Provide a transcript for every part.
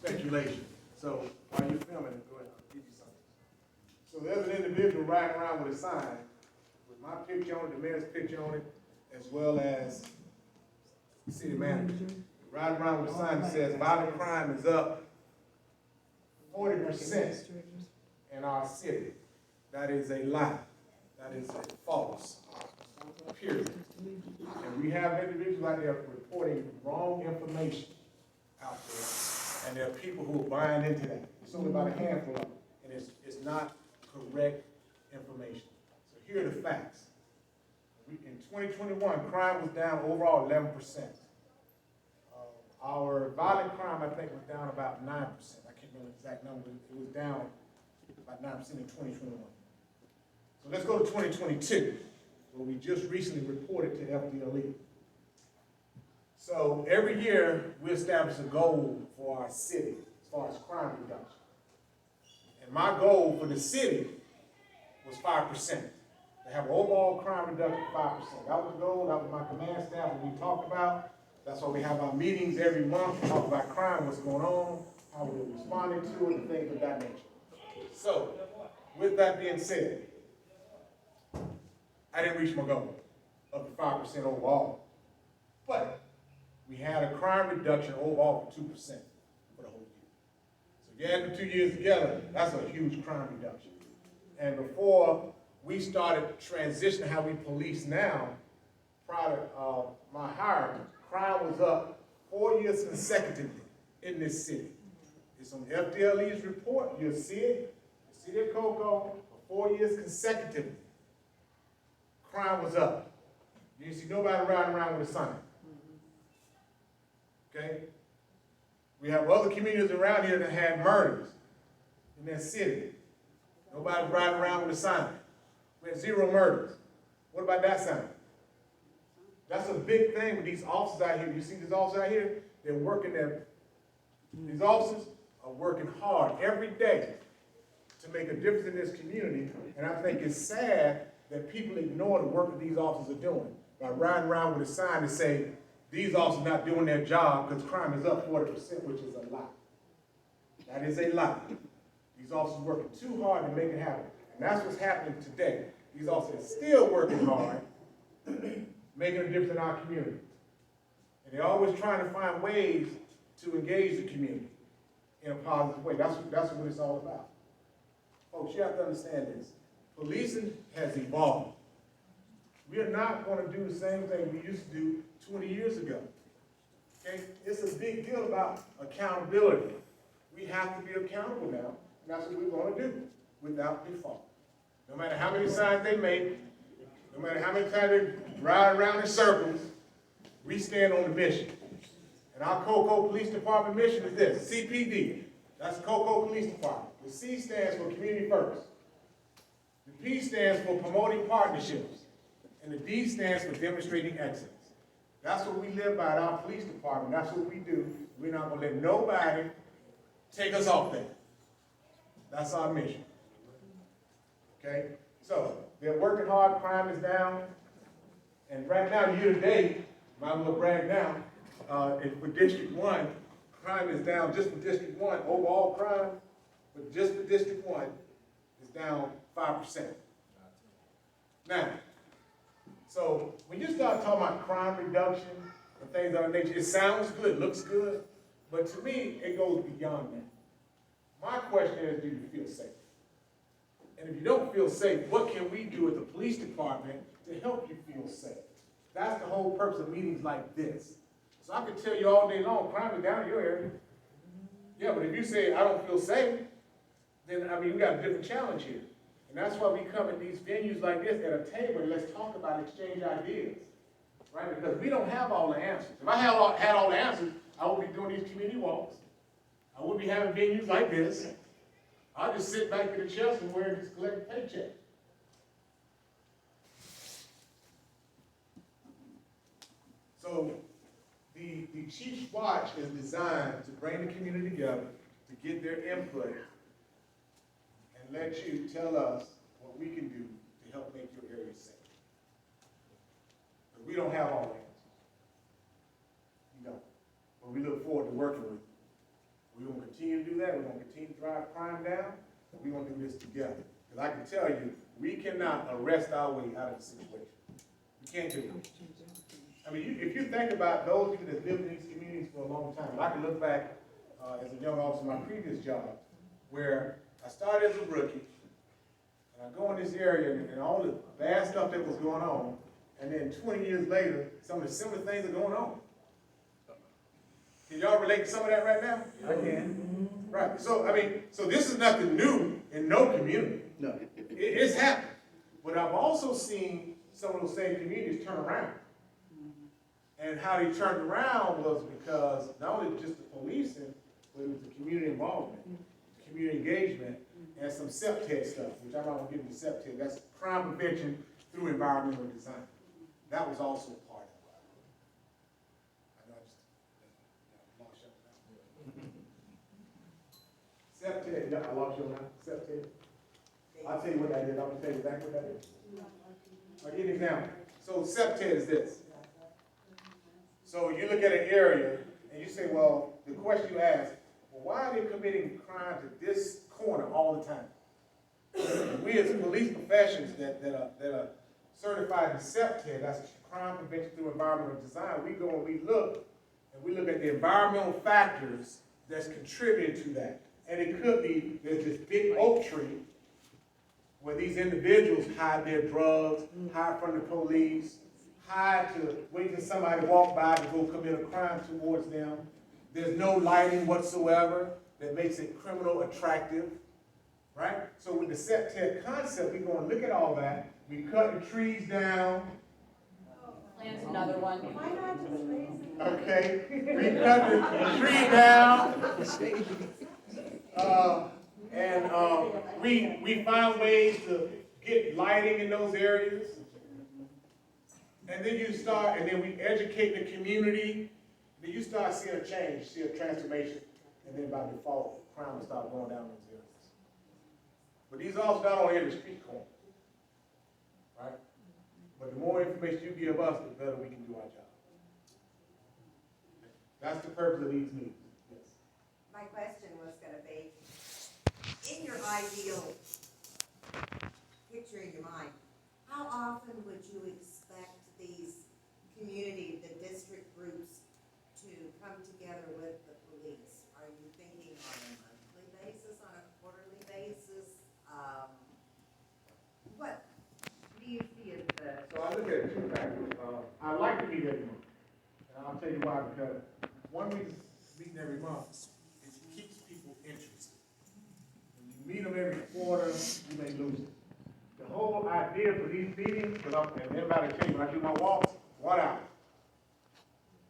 speculation. So while you're filming, go ahead, I'll give you something. So there's an individual riding around with a sign with my picture on it, the mayor's picture on it, as well as the city manager. Riding around with a sign that says violent crime is up 40% in our city. That is a lie. That is a false. Period. And we have individuals out there reporting wrong information out there. And there are people who are buying into that. It's only about a handful of them. And it's not correct information. So here are the facts. In 2021, crime was down overall 11%. Our violent crime, I think, was down about 9%. I can't remember the exact number. It was down about 9% in 2021. So let's go to 2022, where we just recently reported to FDLE. So every year, we establish a goal for our city as far as crime reduction. And my goal for the city was 5%. To have an overall crime reduction of 5%. That was the goal. That was my command staff, what we talked about. That's why we have our meetings every month to talk about crime, what's going on, how we're responding to it, and things of that nature. So, with that being said, I didn't reach my goal of the 5% overall. But we had a crime reduction overall of 2% for the whole year. So if you add the 2 years together, that's a huge crime reduction. And before we started transitioning how we police now, prior to my hiring, crime was up 4 years consecutively in this city. It's on FDLE's report. You'll see it. The city of Cocoa, for 4 years consecutively, crime was up. You didn't see nobody riding around with a sign. Okay? We have other communities around here that had murders in their city. Nobody's riding around with a sign. We had 0 murders. What about that sign? That's a big thing with these officers out here. You see these officers out here? They're working these officers are working hard every day to make a difference in this community. And I think it's sad that people ignore the work that these officers are doing by riding around with a sign to say these officers are not doing their job because crime is up 40%, which is a lie. That is a lie. These officers are working too hard to make it happen. And that's what's happening today. These officers are still working hard, making a difference in our community. And they're always trying to find ways to engage the community in a positive way. That's what it's all about. Folks, you have to understand this. Policing has evolved. We are not going to do the same thing we used to do 20 years ago. Okay? It's a big deal about accountability. We have to be accountable now, and that's what we're going to do without default. No matter how many signs they make, no matter how many times they ride around in circles, we stand on the mission. And our Cocoa Police Department mission is this, CPD. That's Cocoa Police Department. The C stands for Community First. The P stands for Promoting Partnerships. And the D stands for Demonstrating Excellence. That's what we live by at our police department. That's what we do. We're not going to let nobody take us off that. That's our mission. Okay? So, they're working hard. Crime is down. And right now, year to date, might as well brag now, for District 1, crime is down just for District 1. Overall crime, but just for District 1, is down 5%. Now, so when you start talking about crime reduction and things of that nature, it sounds good, looks good, but to me, it goes beyond that. My question is, do you feel safe? And if you don't feel safe, what can we do as a police department to help you feel safe? That's the whole purpose of meetings like this. So I could tell you all day long, crime is down in your area. Yeah, but if you say, I don't feel safe, then, we got a different challenge here. And that's why we come at these venues like this at a table and let's talk about exchange ideas, right? Because we don't have all the answers. If I had all the answers, I would be doing these community walks. I would be having venues like this. I'll just sit back in the chair somewhere and just collect a paycheck. So the Chief's Watch is designed to bring the community together, to get their input, and let you tell us what we can do to help make your area safe. But we don't have all the answers. We don't. But we look forward to working with you. We're going to continue do that, we're gonna continue to drive crime down, and we're gonna do this together. Because I can tell you, we cannot arrest our way out of the situation. We can't do it. I mean, if you think about those people that lived in these communities for a long time, I can look back as a young officer in my previous job, where I started as a rookie, and I go in this area and all the bad stuff that was going on, and then 20 years later, some of the similar things are going on. Can y'all relate to some of that right now? I can. Right. So, I mean, so this is nothing new in no community. No. It's happened. But I've also seen some of those same communities turn around. And how they turned around was because not only just the policing, but it was the community involvement, community engagement, and some CEPTED stuff, which I'm not going to give you CEPTED. That's crime prevention through environmental design. That was also part of it. I know I just lost your CEPTED, yeah, I lost your mind. CEPTED. I'll tell you what that is. I'm going to tell you exactly what that is. I'll give you an example. So CEPTED is this. So you look at an area and you say, well, the question you ask, well, why are they committing crimes at this corner all the time? And we as police professions that are certified in CEPTED, that's crime prevention through environmental design, we go and we look at the environmental factors that's contributing to that. And it could be, there's this big oak tree where these individuals hide their drugs, hide from the police, hide to wait till somebody walk by to go commit a crime towards them. There's no lighting whatsoever that makes it criminal attractive, right? So with the CEPTED concept, we're going to look at all that. We cut the trees down. Plant another one. Why not just raise it? Okay, we cut the tree down. We found ways to get lighting in those areas. And then we educate the community, then you start seeing a change, see a transformation, and then by default, crime will start going down those areas. But these officers not only in the street corner, right? But the more information you give us, the better we can do our job. That's the purpose of these meetings. Yes. My question was gonna be, in your ideal picture in your mind, how often would you expect these community, the district groups to come together with the police? Are you thinking on a monthly basis, on a quarterly basis? What do you see as the? So I look at it two factors. I like to meet every month. And I'll tell you why, because one reason meeting every month is it keeps people interested. When you meet them every quarter, you may lose it. The whole idea for these meetings, and everybody tell you when I do my walks, 1 hour.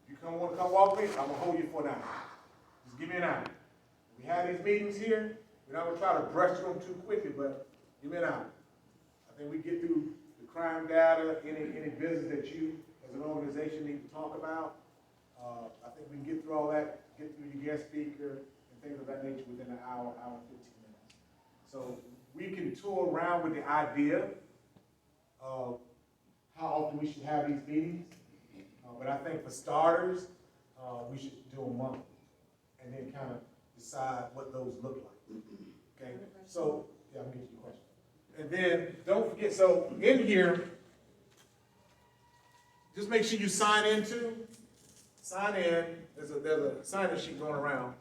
You want to come walk me, I'm going to hold you for an hour. Just give me an hour. We have these meetings here, we're not going to try to brush through them too quickly, but give me an hour. I think we get through the crime data, any business that you as an organization need to talk about. I think we can get through all that, get through your guest speaker and things of that nature within an hour, hour and 15 minutes. So we can tour around with the idea of how often we should have these meetings. But I think for starters, we should do them monthly and then kind of decide what those look like. Okay? So, yeah, I'm getting to your question. And then don't forget, so in here, just make sure you sign in. There's a sign-in sheet going around.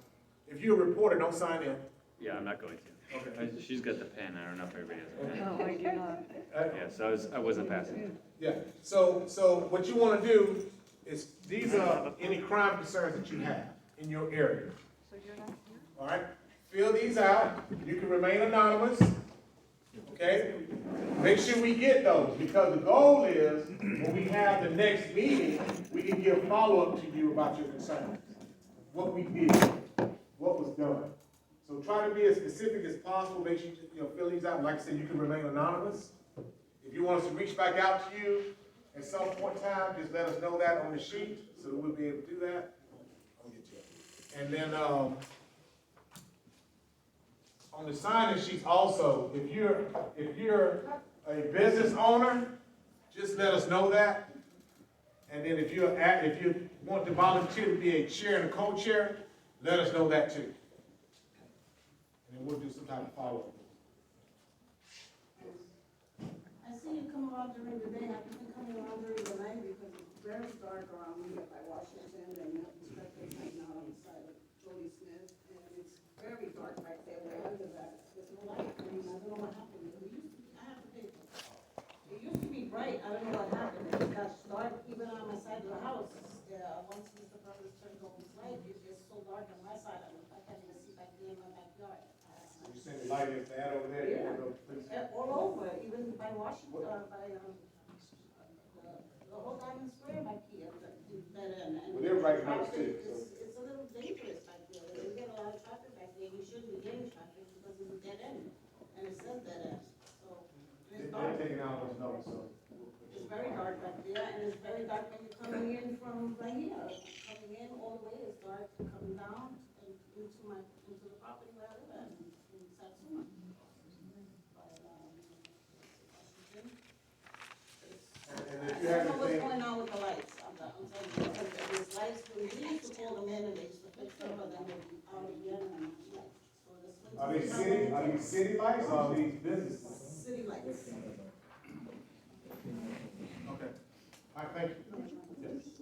If you're a reporter, don't sign in. Yeah, I'm not going to. Okay. She's got the pen. I don't know if everybody has a pen. No, I do not. Yeah, so I wasn't passing. Yeah, so what you want to do is, these are any crime concerns that you have in your area. So you're not here? All right, fill these out. You can remain anonymous. Okay, make sure we get those, because the goal is when we have the next meeting, we can give follow-up to you about your concerns, what we did, what was done. So try to be as specific as possible. Make sure you fill these out. Like I said, you can remain anonymous. If you want us to reach back out to you at some point in time, just let us know that on the sheet so that we'll be able to do that. I'll get you. And then on the sign-in sheets also, if you're a business owner, just let us know that. And then if you want to volunteer to be a chair and a co-chair, let us know that too. then we'll do some type of follow-up. I see you come around during the day, have you been coming around during the night, because it's very dark around here by Washington, and you have to start hanging out on the side of Jody Smith, and it's very dark back there, where I live at, there's no light, I mean, I don't know what happened, it used to be, I have to pay. It used to be bright, I don't know what happened, it got dark even on my side of the house, once Mr. Brothers turned on his light, it gets so dark on my side, I can't even see back there in my backyard. You send the light is bad over there, you Yeah. know, please. All over, even by Washington, the whole Diamond Square back here, that end. And Well, they're right now, traffic too, so. It's a little dangerous back there, we get a lot of traffic back there, we shouldn't be getting traffic because it's a dead end, and it says dead end, so. They're It's dark, taking out those notes, so. it's very dark back there, and it's very dark when you're coming in from right here, coming in all the way, it's dark, coming down and into the property where I live at, in Satsuma. But, Washington. And if you I have don't know what's anything, going on with the lights, I'm telling you, because these lights, we used to call them in and they used to fix them, but then they'd be out again and, like, so this winter. are these city lights or are these businesses? City lights. Okay. All right, thank you. Yes. Just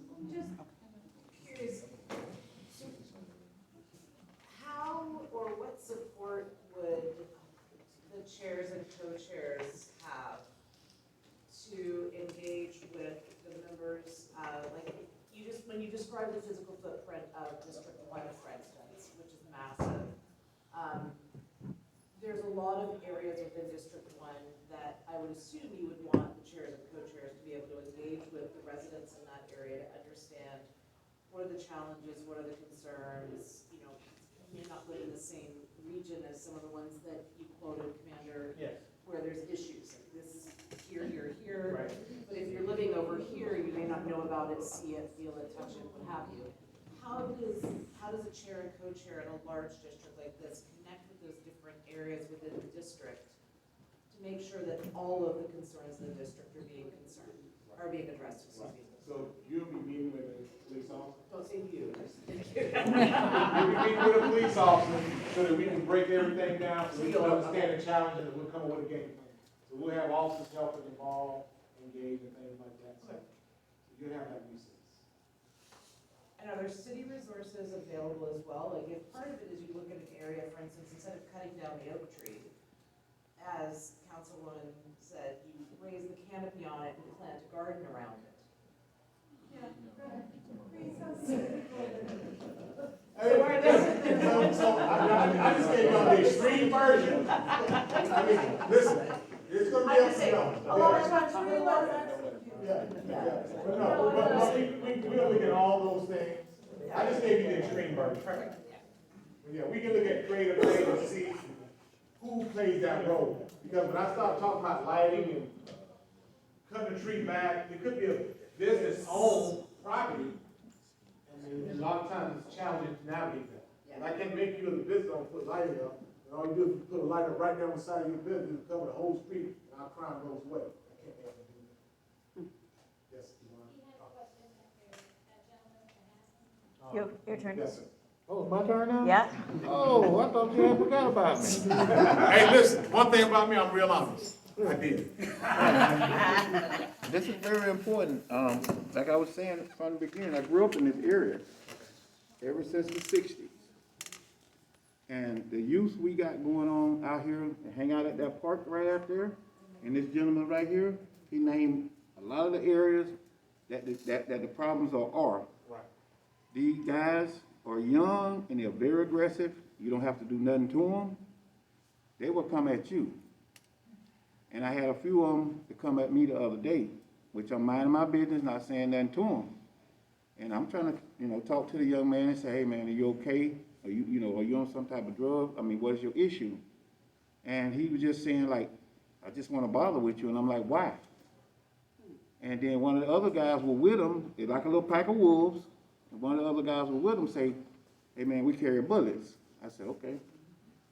curious, how or what support would the chairs and co-chairs have to engage with the members, like, when you describe the physical footprint of District 1, for instance, which is massive, there's a lot of areas within District 1 that I would assume you would want the chairs and co-chairs to be able to engage with the residents in that area to understand what are the challenges, what are the concerns, you know, you may not live in the same region as some of the ones that you quoted, Commander, Yes. where there's issues, like this is here, here, here. Right. But if you're living over here, you may not know about it, see it, feel it, touch it, what have you. How does a chair and co-chair in a large district like this connect with those different areas within the district to make sure that all of the concerns in the district are being addressed, excuse me. So you'll be meeting with the police officer? Don't say you, just You'll be meeting with a police officer so that we can break everything down, so we can understand the challenges and we'll come up with a game plan. So we'll have officers helping involved, engaged and things like that, so you'll have that resource. And are there city resources available as well? Like, if part of it is you look at an area, for instance, instead of cutting down the oak tree, as Councilwoman said, you raise the canopy on it and plant a garden around it. So I just gave y'all the extreme version. I mean, listen, it's gonna be I'm up just to saying, y'all. a lot of times we realize Yeah, but no, but we'll look at all those things. I just gave you the extreme version. Perfect. Yeah, we can look at creative ways to see who plays that role. Because when I start talking about lighting and cutting the tree back, it could be a business-owned property. And a lot of times it's challenging to navigate that. And I can't make you as a business owner put lighting up. And all you do is you put a light up right down the side of your business, and cover the whole street, and our crime goes away. I can't have to do that. Yes, Yvonne? Your turn. Yes, sir. Oh, my turn now? Yeah. Oh, I thought you had forgot about me. Hey, listen, one thing about me, I'm real honest. I did. This is very important. Like I was saying from the beginning, I grew up in this area ever since the 60s. And the youth we got going on out here, hang out at that park right out there, and this gentleman right here, he named a lot of the areas that the problems are. Right. These guys are young and they're very aggressive. You don't have to do nothing to them. They will come at you. And I had a few of them to come at me the other day, which I'm minding my business, not saying nothing to them. And I'm trying to, talk to the young man and say, hey man, are you okay? Are you on some type of drug? I mean, what is your issue? And he was just saying like, I just want to bother with you. And I'm like, why? And then one of the other guys were with him, they're like a little pack of wolves. And one of the other guys were with him say, hey man, we carry bullets. I said, okay.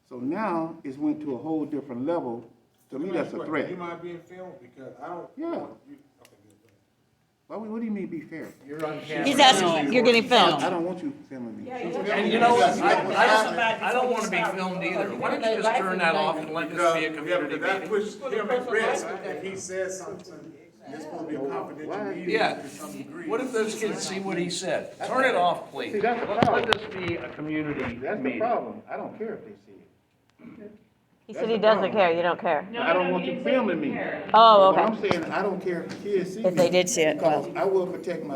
So now it's went to a whole different level. To me, that's a threat. You mind being filmed? Because I don't. Yeah. want you- Okay, good. What do you mean be fair? You're on camera. He's asking, you're getting filmed. I don't want you filming me. And you know what, I don't wanna be filmed either. Why don't you just turn that off and let this be a community That meeting? puts him at risk if he says something, it's supposed to be a confidential meeting Yeah. to some degree. What if those kids see what he said? Turn it off, please. See, that's the Let problem. this be a community That's the meeting. problem. I don't care if they see it. He said he doesn't care, you don't care. I don't want you filming me. Oh, What okay. I'm saying, I don't care if the kids see me. If they did see it, well. Because I will protect my